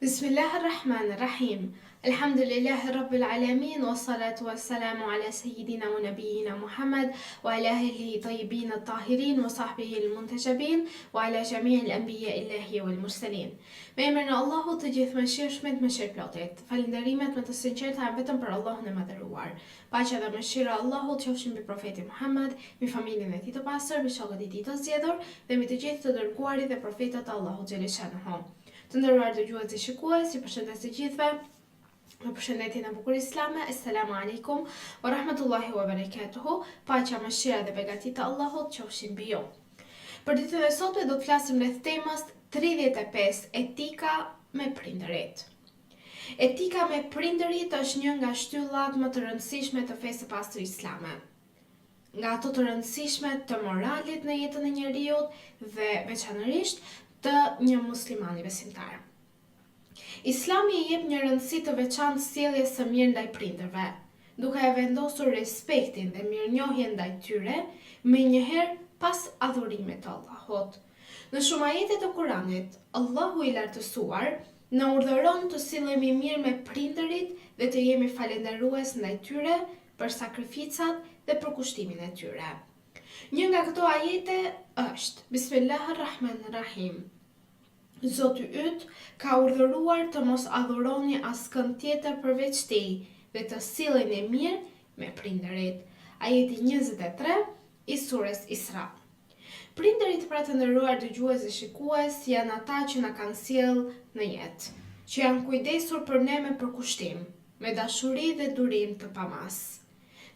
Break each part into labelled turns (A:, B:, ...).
A: بسم الله الرحمن الرحيم. الحمد لله رب العالمين، والصلاة والسلام على سيدنا ونبينا محمد وعلى أهله الطيبين الطاهرين وصحبه المنتجبين وعلى جميع الأنبياء الله والمرسلين. Me emrin e Allahut të gjithëmëshirshmit, mëshirëplotit. Falënderimet më të sinqerta janë vetëm për Allahun e madhëruar. Paqja dhe mëshira e Allahut qofshin mbi profetin Muhammed, mbi familjen e tij të pastër, mbi shokët e tij të zgjedhur dhe mbi të gjithë të dërguarit dhe profetët e Allahut xhaleshanuhu. Të nderuar dëgjues dhe shikues, ju përshëndes të gjithëve me përshëndetjen e bukur islame. Assalamu alaikum wa rahmatullahi wa barakatuhu. Paqja, mëshira dhe begatit e Allahut qofshin mbi ju. Për ditën e sotme do të flasim rreth temës 35 etika me prindërit. Etika me prindërit është një nga shtyllat më të rëndësishme të fesë së pastër islame. Nga ato të rëndësishme të moralit në jetën e njeriut dhe veçanërisht të një muslimani besimtar. Islami i jep një rëndësi të veçantë sjelljes së mirë ndaj prindërve, duke e vendosur respektin dhe mirënjohjen ndaj tyre, menjëherë pas adhurimit të Allahut. Në shumë ajete të Kuranit, Allahu i lartësuar na urdhëron të sillemi mirë me prindërit dhe të jemi falënderues ndaj tyre për sakrificat dhe për kushtimin e tyre. Një nga këto ajete është Bismillahirrahmanirrahim. Zoti yt ka urdhëruar të mos adhuroni askënd tjetër përveç tij dhe të silleni mirë me prindërit. Ajeti 23 i surës Isra. Prindërit, pra të nderuar dëgjues dhe shikues, janë ata që na kanë sjell në jetë, që janë kujdesur për ne me përkushtim, me dashuri dhe durim të pamas.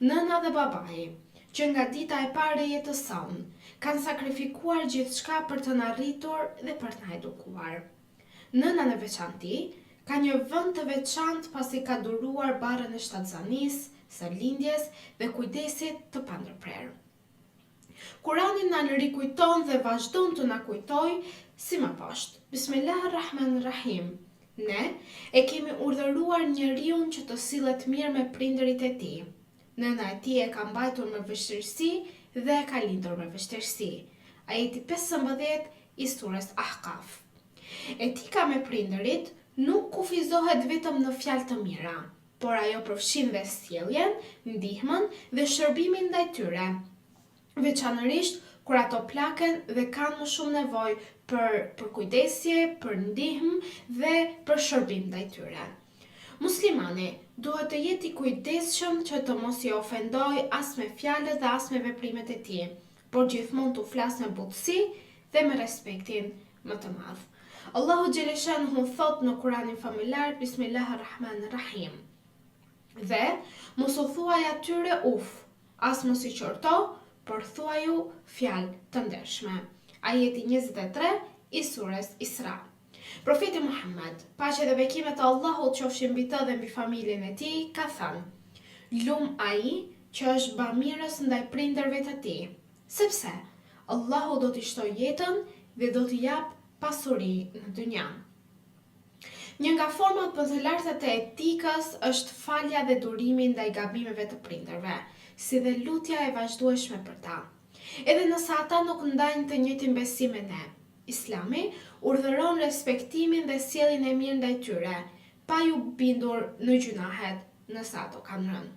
A: Nëna dhe babai, që nga dita e parë e jetës sonë kanë sakrifikuar gjithçka për të na arritur dhe për të na edukuar. Nëna në veçanti ka një vend të veçantë pasi ka duruar barrën e shtatzanisë, së lindjes dhe kujdesit të pandërprerë. Kurani na rikujton dhe vazhdon të na kujtoj si më poshtë. Bismillahirrahmanirrahim. Ne e kemi urdhëruar njeriu që të sillet mirë me prindërit e tij. Nëna e tij e ka mbajtur me vështirësi dhe e ka lindur me vështirësi. Ajeti 15 i surës Ahqaf. Etika me prindërit nuk kufizohet vetëm në fjalë të mira, por ajo përfshin dhe sjelljen, ndihmën dhe shërbimin ndaj tyre, veçanërisht kur ato plaken dhe kanë më shumë nevojë për kujdesje, për ndihmë dhe për shërbim ndaj tyre. Muslimani duhet të jetë i kujdesshëm që të mos i ofendojë as me fjalët dhe as me veprimet e tij, por gjithmonë të flasë me butësi dhe me respektin më të madh. Allahu xhaleshanuhu thot në Kuranin familjar, Bismillahirrahmanirrahim. Dhe mos u thuaj atyre uf, as mos i qorto, por thuaju fjalë të ndershme. Ajeti 23 i surës Isra. Profeti Muhammed, paqja dhe bekimet e Allahut qofshin mbi të dhe mbi familjen e tij, ka thënë: Lum ai që është bamirës ndaj prindërve të tij, sepse Allahu do t'i shtojë jetën dhe do t'i jap pasuri në dynja. Një nga format më të larta të etikës është falja dhe durimi ndaj gabimeve të prindërve, si dhe lutja e vazhdueshme për ta. Edhe nëse ata nuk ndajnë të njëjtin besim me ne, Islami urdhëron respektimin dhe sjelljen e mirë ndaj tyre, pa ju bindur në gjunahet nëse ato kanë rënë.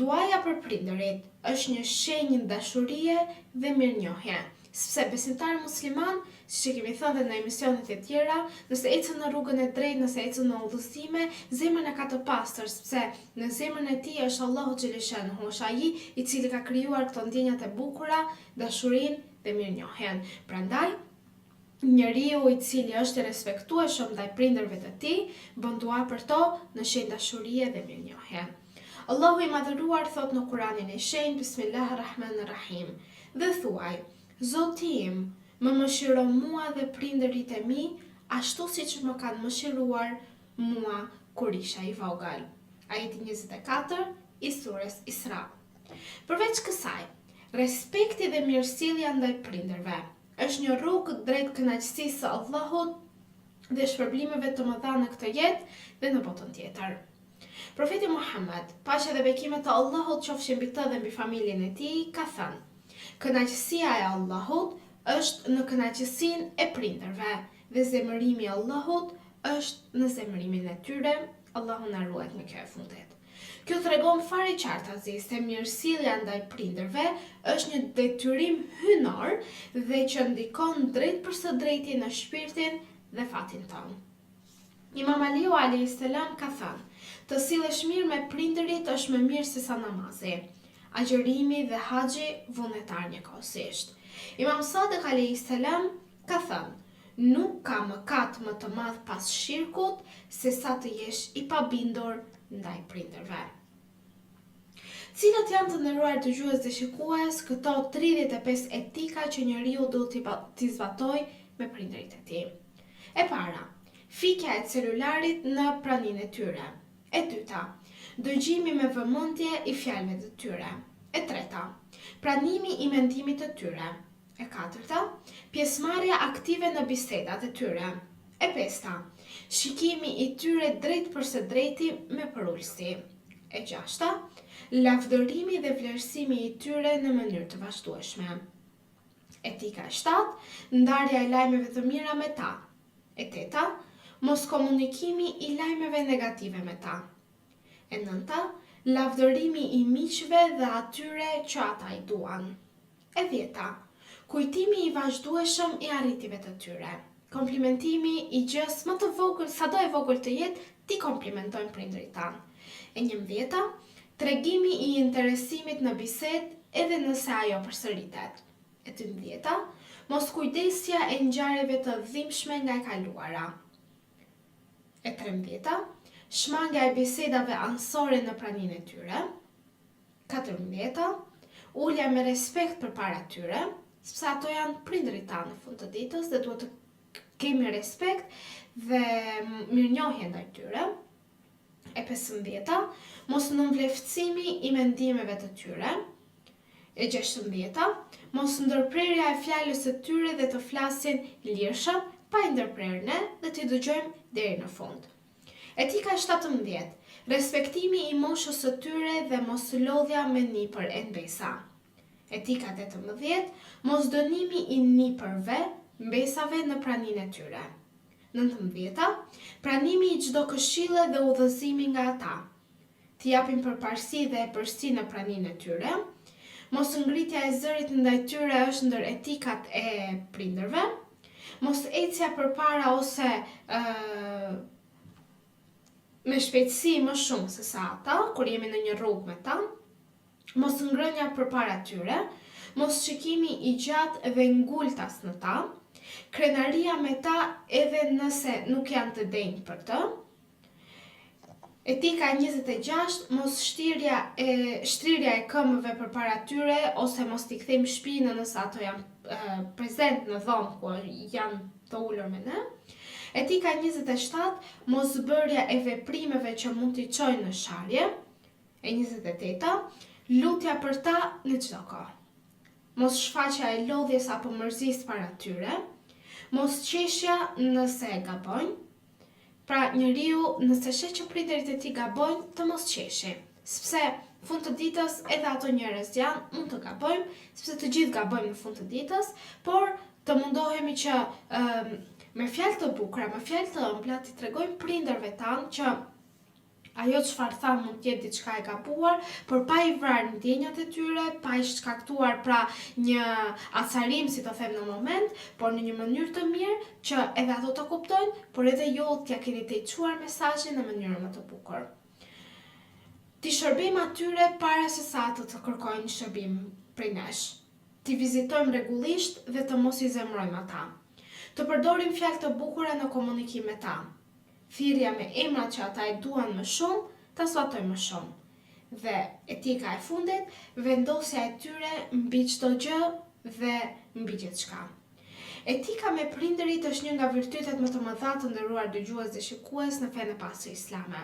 A: Duaja për prindërit është një shenjë dashurie dhe mirënjohje, sepse besimtari musliman, siç e kemi thënë në emisionet e tjera, nëse ecën në rrugën e drejtë, nëse ecën në udhëzime, zemrën e ka të pastër, sepse në zemrën e tij është Allahu xhaleshanuhu, është ai i cili ka krijuar këto ndjenjat e bukura, dashurinë dhe mirënjohjen. Prandaj njeriu i cili është i respektueshëm ndaj prindërve të tij, bën dua për to në shenjë dashurie dhe mirënjohje. Allahu i madhëruar thot në Kuranin e shenjtë, Bismillahirrahmanirrahim, dhe thuaj: Zoti im, më mëshiro mua dhe prindërit e mi, ashtu siç më kanë mëshiruar mua kur isha i vogël. Ajeti 24 i surës Isra. Përveç kësaj, respekti dhe mirësjellja ndaj prindërve është një rrugë drejt kënaqësisë së Allahut dhe shpërblimeve të mëdha në këtë jetë dhe në botën tjetër. Profeti Muhammed, paqja dhe bekimet e Allahut qofshin mbi të dhe mbi familjen e tij, ka thënë: Kënaqësia e Allahut është në kënaqësinë e prindërve dhe zemërimi i Allahut është në zemërimin e tyre. Allahu na ruaj nga kjo e fundit. Kjo tregon fare qartë aziz se mirësjellja ndaj prindërve është një detyrim hyjnor dhe që ndikon drejt për së drejti në shpirtin dhe fatin tonë. Imam Aliu a.s. ka thënë, të sillesh mirë me prindërit është më mirë se sa namazi, agjërimi dhe haxhi vullnetar njëkohësisht. Imam Sadiq a.s. ka thënë, nuk ka mëkat më të madh pas shirkut se sa të jesh i pabindur ndaj prindërve. Cilat janë të nderuar dëgjues dhe shikues këto 35 etika që njeriu duhet t'i zbatoj me prindërit e tij? E para, fikja e celularit në praninë e tyre. E dyta, dëgjimi me vëmendje i fjalëve të tyre. E treta, pranimi i mendimit të tyre. E katërta, pjesëmarrja aktive në bisedat e tyre. E pesta, shikimi i tyre drejt për së drejti me përullësi. E gjashta, lavdërimi dhe vlerësimi i tyre në mënyrë të vazhdueshme. Etika e 7, ndarja e lajmeve të mira me ta. E 8, mos komunikimi i lajmeve negative me ta. E 9, lavdërimi i miqve dhe atyre që ata i duan. E 10, kujtimi i vazhdueshëm i arritive të tyre. Komplimentimi i gjës më të vogël, sado e vogël të jetë, ti komplimentojnë prindërit tanë. E 11, tregimi i interesimit në bisedë edhe nëse ajo përsëritet. E 12, mos kujdesja e ngjarjeve të dhimbshme nga e kaluara. E 13, shmangja e bisedave anësore në praninë e tyre. 14, ulja me respekt përpara tyre, sepse ato janë prindërit tanë në fund të ditës dhe duhet të kemi respekt dhe mirënjohje ndaj tyre. E 15, mos nënvleftësimi i mendimeve të tyre. E 16, mos ndërprerja e fjalës së tyre dhe të flasin lirshëm pa i ndërprerë ne dhe t'i dëgjojmë deri në fund. Etika 17, respektimi i moshës së tyre dhe mos lodhja me nipër e mbesa. Etika 18, mos dënimi i nipërve, mbesave në praninë e tyre. 19, pranimi i çdo këshille dhe udhëzimi nga ata. T'i japin përparësi dhe epërsi në praninë e tyre. Mos ngritja e zërit ndaj tyre është ndër etikat e prindërve. Mos ecja përpara ose me shpejtësi më shumë se sa ata, kur jemi në një rrugë me ta. Mos ngrënja përpara tyre. Mos shikimi i gjatë dhe ngultas në ta. Krenaria me ta edhe nëse nuk janë të denjë për të. Etika 26, mos shtirja e këmbëve përpara tyre ose mos t'i kthejmë shpinën nëse ato janë prezent në dhomë ku janë të ulur me ne. Etika 27, mos bërja e veprimeve që mund t'i çojnë në sharje. E 28, lutja për ta në çdo kohë. Mos shfaqja e lodhjes apo mërzisë para tyre. Mos qeshja nëse e gabojnë. Pra njeriu nëse sheh që prindërit e tij gabojnë, të mos qeshi. Sepse fund të ditës edhe ato njerëz janë, mund të gabojmë, sepse të gjithë gabojmë në fund të ditës, por të mundohemi që me fjalë të bukura, me fjalë të ëmbla t'i tregojmë prindërve tanë që ajo çfarë tha mund të jetë diçka e gabuar, por pa i vrarë ndjenjat e tyre, pa i shkaktuar pra një acarim, si të them në moment, por në një mënyrë të mirë që edhe ato të kuptojnë, por edhe ju t'ja keni të çuar mesazhin në mënyrë më të bukur. Ti shërbejmë atyre para se sa ato të kërkojnë shërbim prej nesh. Ti vizitojmë rregullisht dhe të mos i zemrojmë ata. Të përdorim fjalë të bukura në komunikim me ta. Thirrja me emrat që ata e duan më shumë, ta zbatojmë më shumë. Dhe etika e fundit, vendosja e tyre mbi çdo gjë dhe mbi gjithçka. Etika me prindërit është një nga virtytet më të mëdha të nderuar dëgjues dhe shikues në fenë e pastër islame.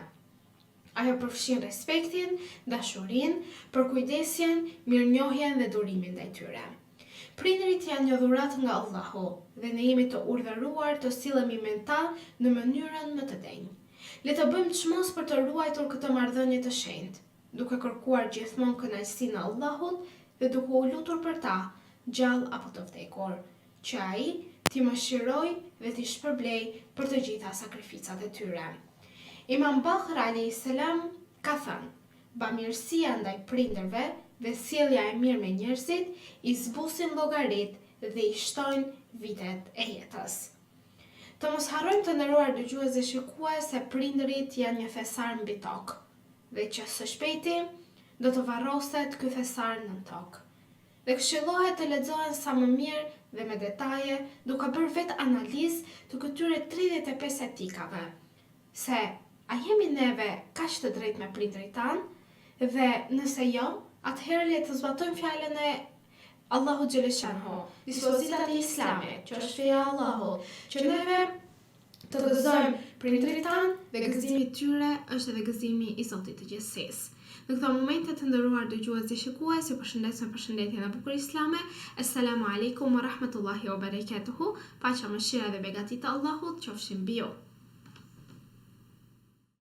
A: Ajo përfshin respektin, dashurinë, përkujdesjen, mirënjohjen dhe durimin ndaj tyre. Prindërit janë një dhuratë nga Allahu dhe ne jemi të urdhëruar të sillemi me ta në mënyrën më të denjë. Le të bëjmë çmos për të ruajtur këtë marrëdhënie të shenjtë, duke kërkuar gjithmonë kënaqësinë e Allahut dhe duke u lutur për ta, gjallë apo të vdekur, që ai t'i mëshiroj dhe t'i shpërblej për të gjitha sakrificat e tyre. Imam Bakr a.s. ka thënë, bamirësia ndaj prindërve dhe sjellja e mirë me njerëzit i zbusin llogaritë dhe i shtojnë vitet e jetës. Të mos harrojmë të nderuar dëgjues dhe shikues se prindërit janë një thesar mbi tokë dhe që së shpejti do të varroset ky thesar nën tokë. Dhe këshillohet të lexohen sa më mirë dhe me detaje, duke bërë vetë analizë të këtyre 35 etikave, se a jemi neve kaq të drejtë me prindërit tanë, dhe nëse jo, atëherë le të zbatojmë fjalën e Allahu xhaleshanhu, dispozitat e Islamit, që është feja e Allahut, që neve të gëzojmë prindërit tanë dhe gëzimi i tyre është edhe gëzimi i Zotit të gjithësisë. Në këto momente të nderuar dëgjues dhe shikues, ju përshëndes me përshëndetjen e bukur islame. Assalamu alaikum wa rahmatullahi wa barakatuhu. Paqja, mëshira dhe begati të Allahut qofshin mbi ju.